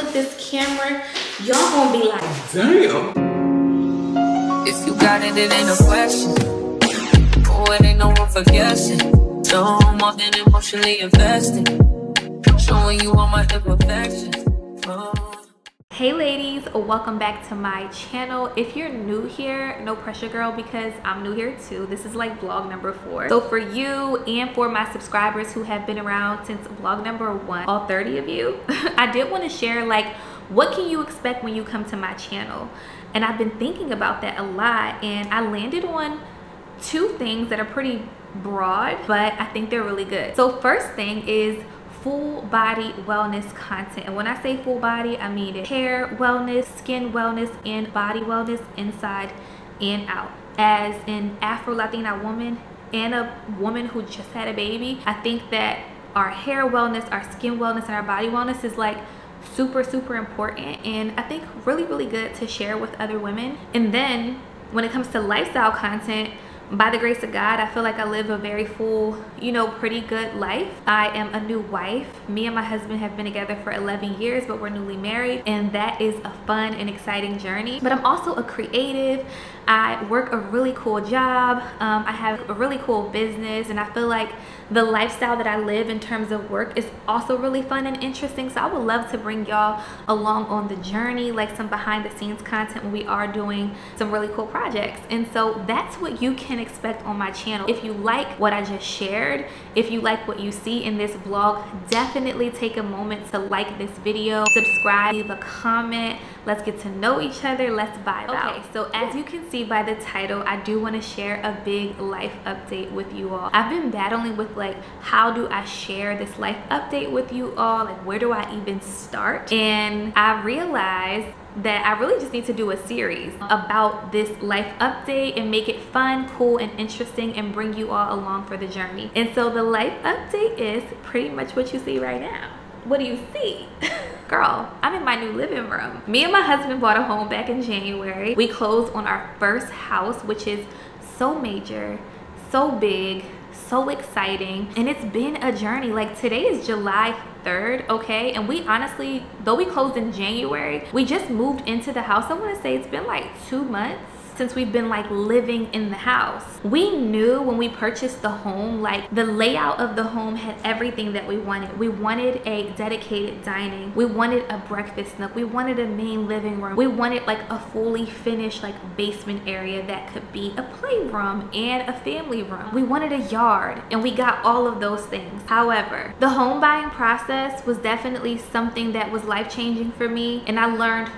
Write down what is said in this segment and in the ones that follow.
with this camera, y'all gonna be like, damn. If you got it, it ain't no question. Oh, it ain't no room for guessing. No more than emotionally invested. Showing you all my imperfections. Oh. Hey ladies, welcome back to my channel. If you're new here, no pressure girl, because I'm new here too. This is like vlog number 4. So for you and for my subscribers who have been around since vlog number 1, all 30 of you, I did want to share like what can you expect when you come to my channel. And I've been thinking about that a lot, and I landed on 2 things that are pretty broad, but I think they're really good. So first thing is full body wellness content. And when I say full body, I mean hair wellness, skin wellness, and body wellness inside and out. As an Afro-Latina woman and a woman who just had a baby, I think that our hair wellness, our skin wellness, and our body wellness is like super important, and I think really good to share with other women. And then when it comes to lifestyle content, by the grace of God, I feel like I live a very full, you know, pretty good life. I am a new wife. Me and my husband have been together for 11 years, but we're newly married, and that is a fun and exciting journey. But I'm also a creative. I work a really cool job. I have a really cool business, and I feel like the lifestyle that I live in terms of work is also really fun and interesting. So I would love to bring y'all along on the journey, like some behind the scenes content when we are doing some really cool projects. And so that's what you can expect on my channel. If you like what I just shared, if you like what you see in this vlog, definitely take a moment to like this video, subscribe, leave a comment. Let's get to know each other. Let's vibe out. Okay, so as you can see by the title, I do want to share a big life update with you all. I've been battling with like, how do I share this life update with you all? Like, where do I even start? And I realized that I really just need to do a series about this life update and make it fun, cool, and interesting, and bring you all along for the journey. And so the life update is pretty much what you see right now. What do you see? Girl, I'm in my new living room. Me and my husband bought a home back in January. We closed on our first house, which is so major, so big, so exciting, and it's been a journey. Like, today is July 3rd, okay? And we honestly, though we closed in January, we just moved into the house. I want to say it's been like 2 months since we've been like living in the house. We knew when we purchased the home, like the layout of the home had everything that we wanted. We wanted a dedicated dining. We wanted a breakfast nook. We wanted a main living room. We wanted like a fully finished like basement area that could be a playroom and a family room. We wanted a yard, and we got all of those things. However, the home buying process was definitely something that was life-changing for me, and I learned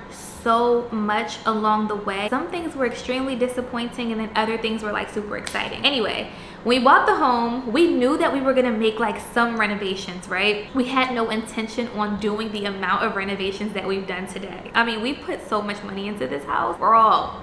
so much along the way. Some things were extremely disappointing, and then other things were like super exciting. Anyway, when we bought the home, we knew that we were gonna make like some renovations, right? We had no intention on doing the amount of renovations that we've done today. I mean, we put so much money into this house, girl.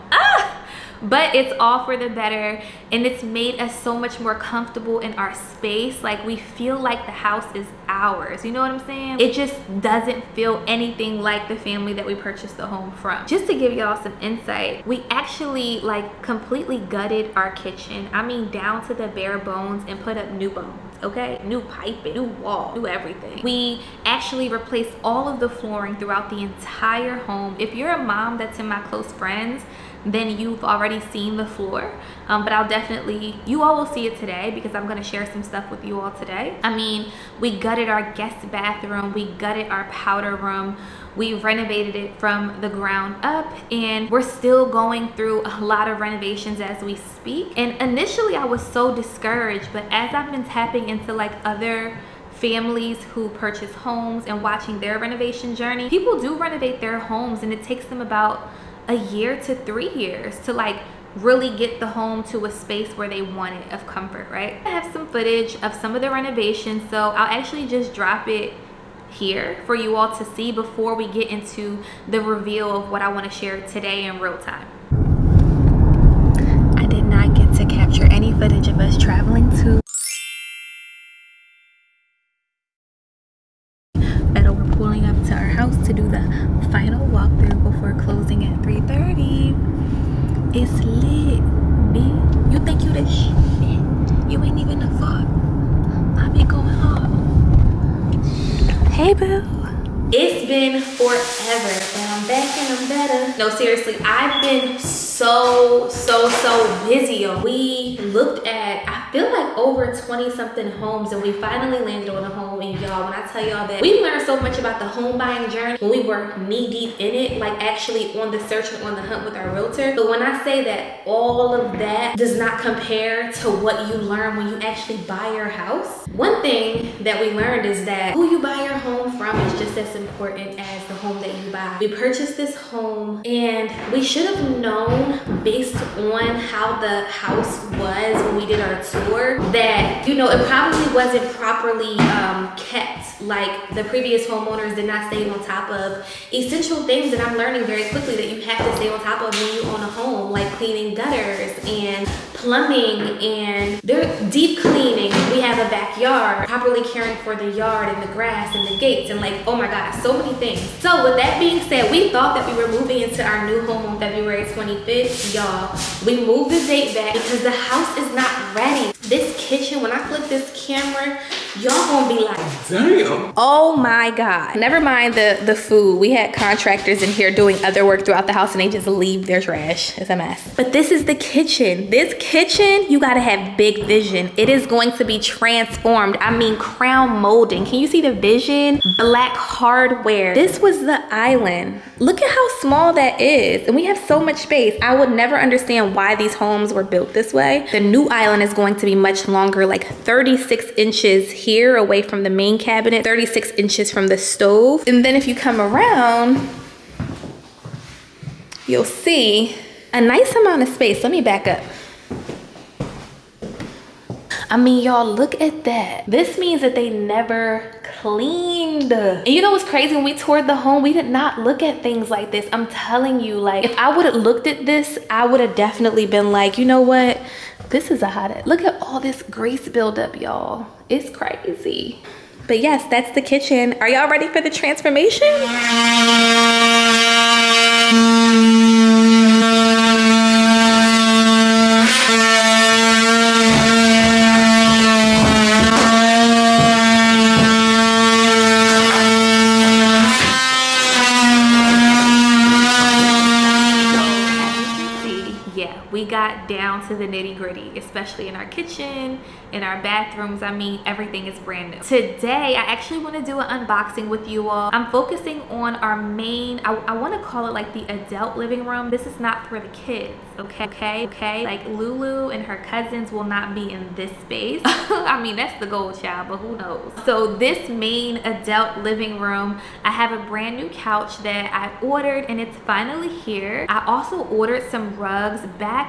But it's all for the better, and it's made us so much more comfortable in our space. Like, we feel like the house is ours, you know what I'm saying? It just doesn't feel anything like the family that we purchased the home from. Just to give y'all some insight, we actually like completely gutted our kitchen. I mean, down to the bare bones, and put up new bones. Okay, new piping, new wall, new everything. We actually replaced all of the flooring throughout the entire home. If you're a mom that's in my close friends, then you've already seen the floor, but I'll definitely, you all will see it today, because I'm going to share some stuff with you all today. I mean, we gutted our guest bathroom, we gutted our powder room, we renovated it from the ground up, and we're still going through a lot of renovations as we speak. And initially I was so discouraged, but as I've been tapping into like other families who purchase homes and watching their renovation journey, people do renovate their homes, and it takes them about a year to 3 years to like really get the home to a space where they want it, of comfort, right? I have some footage of some of the renovations, so I'll actually just drop it here for you all to see before we get into the reveal of what I want to share today in real time. I did not get to capture any footage of us traveling to we're pulling up to our house to do the final walkthrough before closing at 3:30. It's lit, B. You think you the shit? You ain't even the fuck. I be going home. Hey, boo. It's been forever, but I'm back and I'm better. No, seriously, I've been so busy, yo. We looked at, I feel like over 20 something homes, and we finally landed on a home. And y'all, when I tell y'all that we learned so much about the home buying journey when we were knee deep in it, like actually on the search and on the hunt with our realtor. But when I say that all of that does not compare to what you learn when you actually buy your house, one thing that we learned is that who you buy your home from is just as important as the home that you buy. We purchased this home and we should have known based on how the house was when we did our tour that, you know, it probably wasn't properly kept. Like the previous homeowners did not stay on top of essential things that I'm learning very quickly that you have to stay on top of when you own a home, like cleaning gutters and plumbing and deep cleaning. We have a backyard, properly caring for the yard and the grass and the gates and like, oh my God, so many things. So with that being said, we thought that we were moving into our new home on February 25th, y'all. We moved the date back because the house is not ready. This kitchen, when I flip this camera, y'all gonna be like, damn. Oh my God. Never mind the food. We had contractors in here doing other work throughout the house and they just leave their trash. It's a mess. But this is the kitchen. This kitchen, you gotta have big vision. It is going to be transformed. I mean, crown molding. Can you see the vision? Black hardware. This was the island. Look at how small that is. And we have so much space. I would never understand why these homes were built this way. The new island is going to be much longer, like 36 inches here away from the main cabinet, 36 inches from the stove. And then if you come around, you'll see a nice amount of space. Let me back up. I mean, y'all, look at that. This means that they never cleaned. And you know what's crazy? When we toured the home, we did not look at things like this. I'm telling you, like, if I would have looked at this, I would have definitely been like, you know what? This is a hot, look at all this grease buildup, y'all. It's crazy. But yes, that's the kitchen. Are y'all ready for the transformation? We got down to the nitty-gritty, especially in our kitchen, in our bathrooms. I mean, everything is brand new. Today, I actually want to do an unboxing with you all. I'm focusing on our main, I want to call it like the adult living room. This is not for the kids, okay? Like Lulu and her cousins will not be in this space. I mean, that's the goal, child, but who knows? So this main adult living room, I have a brand new couch that I ordered and it's finally here. I also ordered some rugs back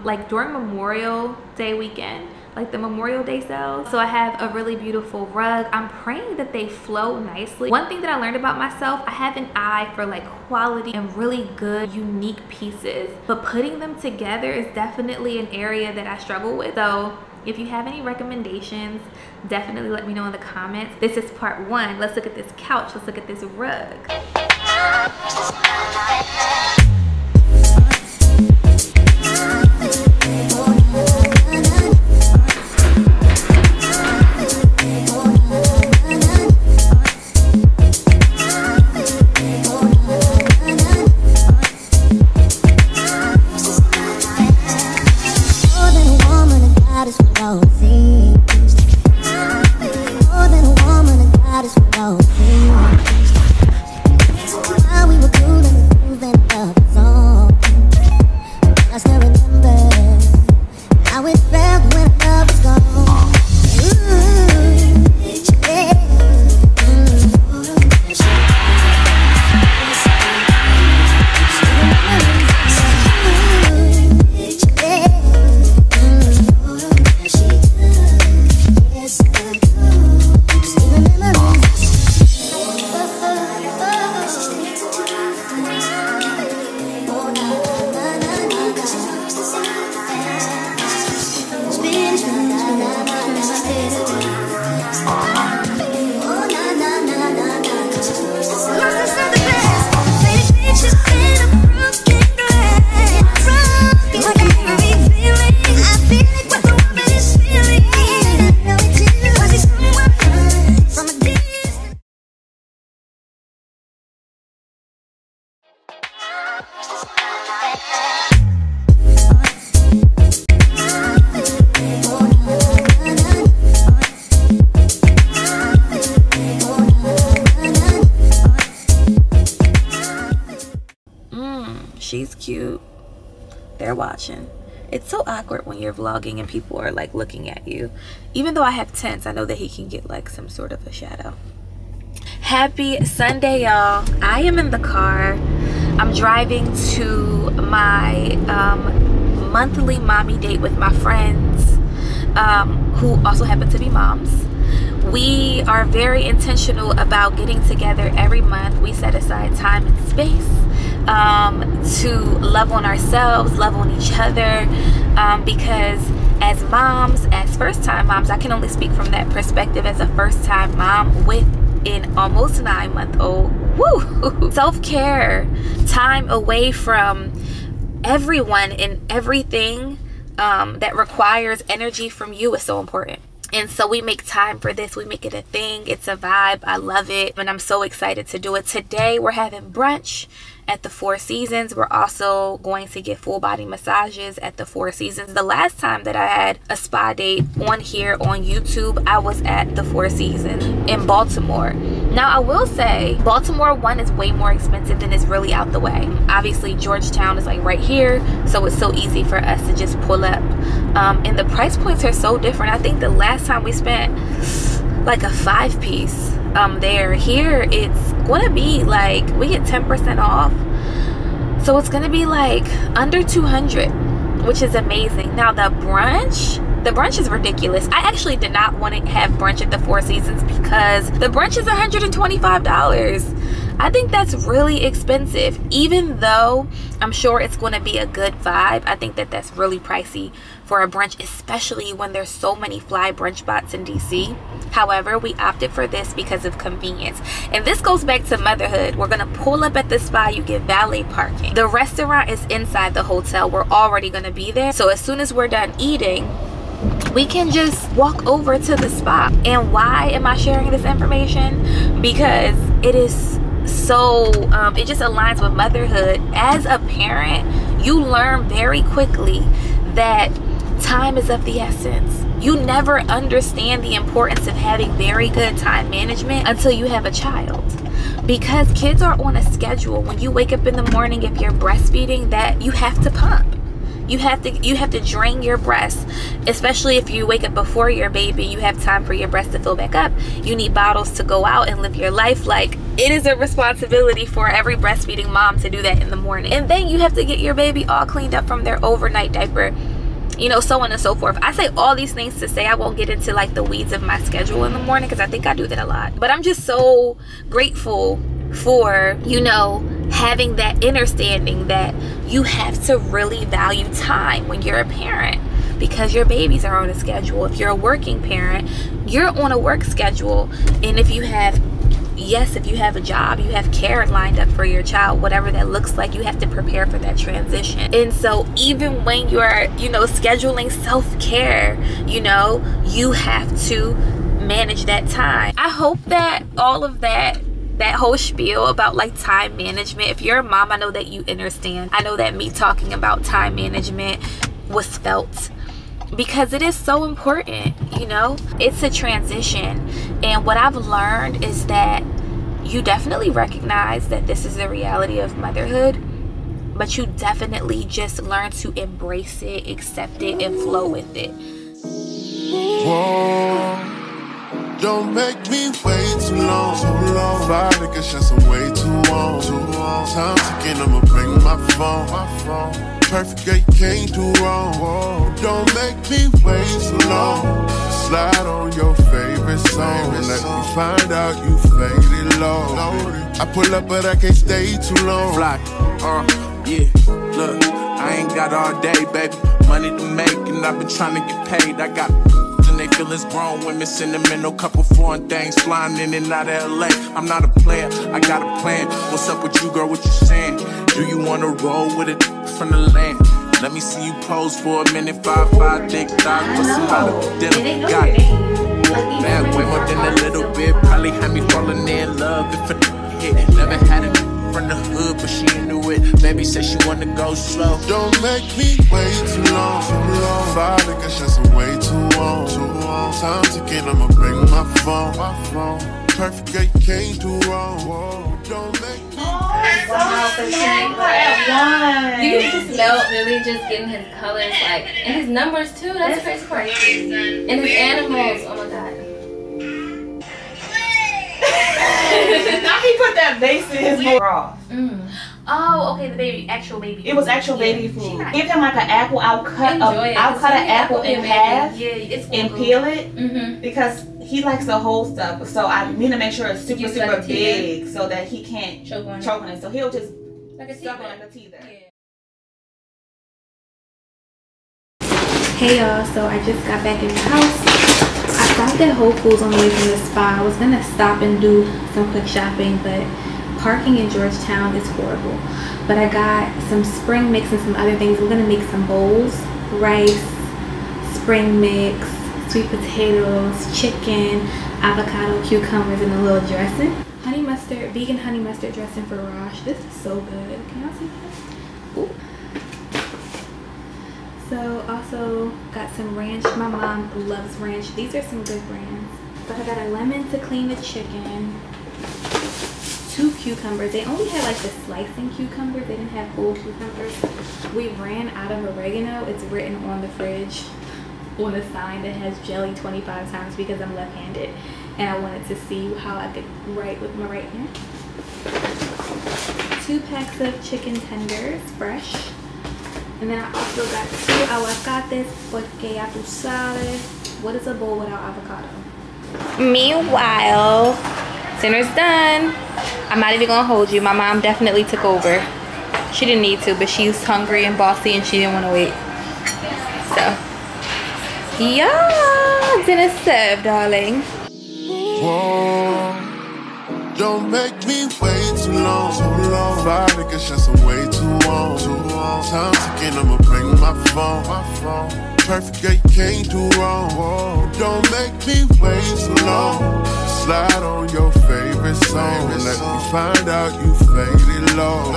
like during Memorial Day weekend, like the Memorial Day sales. So I have a really beautiful rug. I'm praying that they flow nicely. One thing that I learned about myself, I have an eye for like quality and really good, unique pieces, but putting them together is definitely an area that I struggle with. So if you have any recommendations, definitely let me know in the comments. This is part one. Let's look at this couch. Let's look at this rug. While we were cool and moving. she's cute. They're watching. It's so awkward when you're vlogging and people are like looking at you. Even though I have tints, I know that he can get like some sort of a shadow. Happy Sunday, y'all. I am in the car. I'm driving to my monthly mommy date with my friends who also happen to be moms. We are very intentional about getting together every month. We set aside time and space to love on ourselves, love on each other, because as moms, as first-time moms, I can only speak from that perspective as a first-time mom with an almost 9-month-old. Woo! Self-care, time away from everyone and everything that requires energy from you is so important. And so we make time for this. We make it a thing. It's a vibe. I love it. And I'm so excited to do it. Today, we're having brunch at the Four Seasons. We're also going to get full body massages at the Four Seasons. The last time that I had a spa date on here on YouTube, I was at the Four Seasons in Baltimore. Now, I will say Baltimore, one, is way more expensive than it's really out the way. Obviously, Georgetown is like right here, so it's so easy for us to just pull up. And the price points are so different. I think the last time we spent like a 5-piece there. Here it's gonna be like, we get 10% off, so it's gonna be like under 200, which is amazing. Now the brunch is ridiculous. I actually did not want to have brunch at the Four Seasons because the brunch is $125. I think that's really expensive. Even though I'm sure it's going to be a good vibe, I think that that's really pricey for a brunch, especially when there's so many fly brunch spots in DC. However, we opted for this because of convenience. And this goes back to motherhood. We're going to pull up at the spa. You get valet parking. The restaurant is inside the hotel. We're already going to be there. So as soon as we're done eating, we can just walk over to the spa. And why am I sharing this information? Because it is so it just aligns with motherhood. As a parent, you learn very quickly that time is of the essence. You never understand the importance of having very good time management until you have a child, because kids are on a schedule. When you wake up in the morning, if you're breastfeeding, that you have to pump. You have to drain your breast, especially if you wake up before your baby. You have time for your breast to fill back up. You need bottles to go out and live your life. Like, it is a responsibility for every breastfeeding mom to do that in the morning. And then you have to get your baby all cleaned up from their overnight diaper, you know, so on and so forth. I say all these things to say I won't get into like the weeds of my schedule in the morning, because I think I do that a lot. But I'm just so grateful for, you know, having that understanding that you have to really value time when you're a parent, because your babies are on a schedule. If you're a working parent, you're on a work schedule. And if you have, yes, if you have a job, you have care lined up for your child, whatever that looks like, you have to prepare for that transition. And so even when you're, you know, scheduling self-care, you know, you have to manage that time. I hope that all of that whole spiel about like time management, if you're a mom, I know that you understand. I know that me talking about time management was felt, because it is so important. You know, it's a transition. And what I've learned is that you definitely recognize that this is the reality of motherhood, but you definitely just learn to embrace it, accept it, and flow with it. Whoa. Don't make me wait too long, Five niggas just way too long, Time ticking, I'ma bring my phone. Perfect girl, you can't do wrong. Whoa. Don't make me wait too long. Slide on your favorite song. Let me find out you faded low. I pull up, but I can't stay too long. Fly, yeah, look, I ain't got all day, baby. Money to make, and I've been trying to get paid. I got and they feel it's grown women sentimental, couple foreign things flying in and out of LA. I'm not a player, I got a plan. What's up with you, girl? What you saying? Do you wanna roll with it from the land? Let me see you pose for a minute. 5'5", thick thighs, bustin' out of dinner. Got it. Man, way more than a little bit. Probably had me falling in love if a hit. Never had it from the hood, but she knew it. Baby said she wanna go slow. Don't make me wait too long. Five niggas just way too long. Time ticking, I'ma bring my phone. Perfect girl, you can't do wrong. Don't make me. Wow, so cute. At You can just smell really just getting his colors, like, and his numbers too. That's crazy part. And his animals. Oh my god. Now he put that base in his bra. Oh, okay, the baby, actual baby. It was actual baby food. Give him like an apple. I'll cut an apple in half and peel it because he likes the whole stuff. So I need to make sure it's super big so that he can't choke on it. So he'll just suck it like a teether. Hey y'all, so I just got back in the house. I stopped at Whole Foods on the way from the spa. I was gonna stop and do some quick shopping, but parking in Georgetown is horrible. But I got some spring mix and some other things. We're gonna make some bowls, rice, spring mix, sweet potatoes, chicken, avocado, cucumbers, and a little dressing. Honey mustard, vegan honey mustard dressing for Rosh. This is so good. Can y'all see that? Ooh. So also got some ranch. My mom loves ranch. These are some good brands. But I got a lemon to clean the chicken. 2 cucumbers. They only had like the slicing cucumbers. They didn't have whole cucumbers. We ran out of oregano. It's written on the fridge on a sign that has jelly 25 times because I'm left-handed. And I wanted to see how I could write with my right hand. 2 packs of chicken tenders, fresh. And then I also got 2 aguacates porque ya tú sabes. What is a bowl without avocado? Meanwhile, dinner's done. I'm not even gonna hold you. My mom definitely took over. She didn't need to, but she's hungry and bossy and she didn't want to wait. So, yeah, dinner's served, darling. Whoa, don't make me wait too long. 5 niggas just way too long. Time ticking, I'ma bring my phone. Perfect, yeah, you can't do wrong. Whoa, don't make me wait too long. Slide on your favorite song. Let me find out you faded low.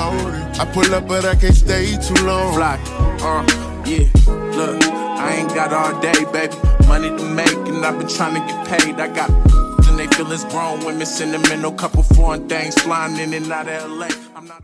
I pull up, but I can't stay too long. Fly, yeah, look, I ain't got all day, baby. Money to make, and I've been trying to get paid. I got and they feel it's grown women, sentimental, couple foreign things flying in and out of LA. I'm not